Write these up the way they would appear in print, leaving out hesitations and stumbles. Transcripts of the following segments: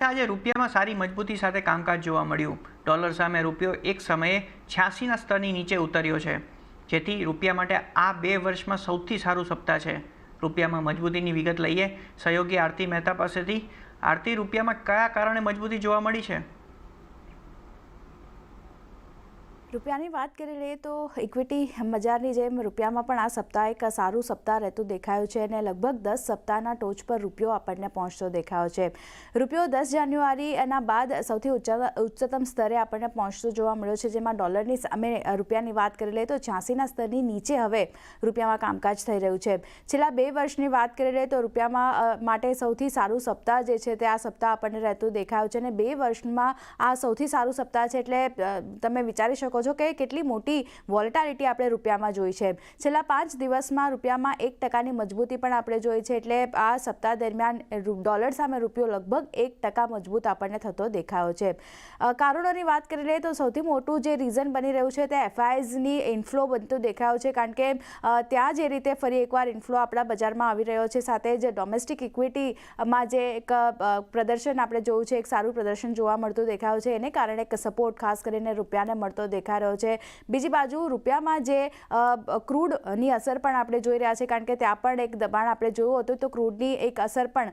આજે રૂપિયામાં સારી મજબૂતી સાથે કામકાજ જોવા મળ્યું। ડોલર સામે રૂપિયો એક સમયે 86ના સ્તરની નીચે ઉતર્યો છે, જેથી રૂપિયા માટે આ 2 વર્ષમાં સૌથી સારું સપ્તાહ છે। રૂપિયામાં મજબૂતીની વિગત લઈએ સહયોગી આરતી મહેતા પાસેથી। આરતી, રૂપિયામાં કયા કારણે મજબૂતી જોવા મળી છે? રૂપિયાની વાત કરી લઈએ તો ઇક્વિટી બજારની જેમ રૂપિયામાં પણ આ સપ્તાહ એક સારું સપ્તાહ રહેતું દેખાયું છે અને લગભગ 10 સપ્તાહના ટોચ પર રૂપિયો આપણને પહોંચતો દેખાયો છે। રૂપિયો 10 જાન્યુઆરી એના બાદ સૌથી ઉચ્ચતમ સ્તરે આપણને પહોંચતો જોવા મળ્યો છે, જેમાં ડોલરની સામે રૂપિયાની વાત કરી લઈએ તો 86ના સ્તરની નીચે હવે રૂપિયામાં કામકાજ થઈ રહ્યું છે। છેલ્લા 2 વર્ષની વાત કરી લઈએ તો રૂપિયામાં માટે સૌથી સારું સપ્તાહ જે છે તે આ સપ્તાહ આપણને રહેતું દેખાયું છે અને 2 વર્ષમાં આ સૌથી સારું સપ્તાહ છે, એટલે તમે વિચારી શકો છો કે કેટલી મોટી વોલેટિલિટી આપણે રૂપિયામાં જોઈ છે। છેલ્લા 5 દિવસમાં રૂપિયામાં 1% મજબૂતી પણ આપણે જોઈ છે, એટલે આ સપ્તાહ દરમિયાન ડોલર સામે રૂપિયો લગભગ 1% મજબૂત આપણને થતો દેખાયો છે। કારણોની વાત કરી લઈએ તો સૌથી મોટું જે રીઝન બની રહ્યું છે તે એફઆઈઝની ઇન્ફ્લો બનતું દેખાયો છે, કારણ કે ત્યાં જે રીતે ફરી એકવાર ઇન્ફ્લો આપણા બજારમાં આવી રહ્યો છે, સાથે જ ડોમેસ્ટિક ઇક્વિટીમાં જે એક પ્રદર્શન આપણે જોયું છે, એક સારું પ્રદર્શન જોવા મળતું દેખાયું છે, એને કારણે એક સપોર્ટ ખાસ કરીને રૂપિયાને મળતો દેખાઈ રહ્યો છે। બીજી બાજુ રૂપિયામાં જે ક્રૂડની અસર પણ આપણે જોઈ રહ્યા છે, કારણ કે ત્યાં પણ એક દબાણ આપણે જોયું હતું, તો ક્રૂડની એક અસર પણ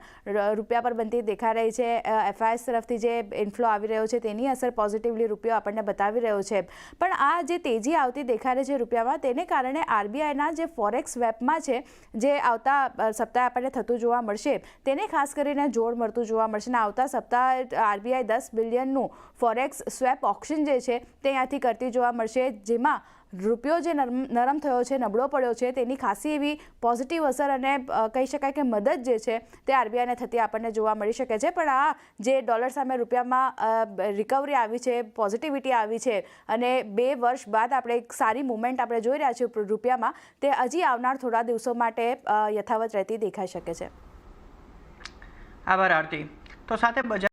રૂપિયા પર બનતી દેખાઈ રહી છે। એફઆઈએસ તરફથી જે ઇન્ફ્લો આવી રહ્યો છે તેની અસર પોઝિટિવલી રૂપિયો આપણને બતાવી રહ્યો છે, પણ આ જે તેજી આવતી દેખાઈ રહી છે રૂપિયામાં, તેને કારણે આરબીઆઈના જે ફોરેક્સ સ્વેપમાં છે, જે આવતા સપ્તાહે આપણને થતું જોવા મળશે, તેને ખાસ કરીને જોર મળતું જોવા મળશે અને આવતા સપ્તાહે આરબીઆઈ 10 બિલિયનનું ફોરેક્સ સ્વેપ ઓપ્શન જે છે તે અહીંયાથી કરતી જોવા મળશે, જેમાં રૂપિયો જે નરમ થયો છે, નબળો પડ્યો છે, તેની ખાસી એવી પોઝિટિવ અસર અને કહી શકાય કે મદદ જે છે તે આરબીઆઈને થતી આપણને જોવા મળી શકે છે। પણ આ જે ડોલર સામે રૂપિયામાં રિકવરી આવી છે, પોઝિટિવિટી આવી છે અને 2 વર્ષ બાદ આપણે એક સારી મુવમેન્ટ આપણે જોઈ રહ્યા છીએ રૂપિયામાં, તે હજી આવનાર થોડા દિવસો માટે યથાવત રહેતી દેખાઈ શકે છે। આભાર આરતી। તો સાથે બજાર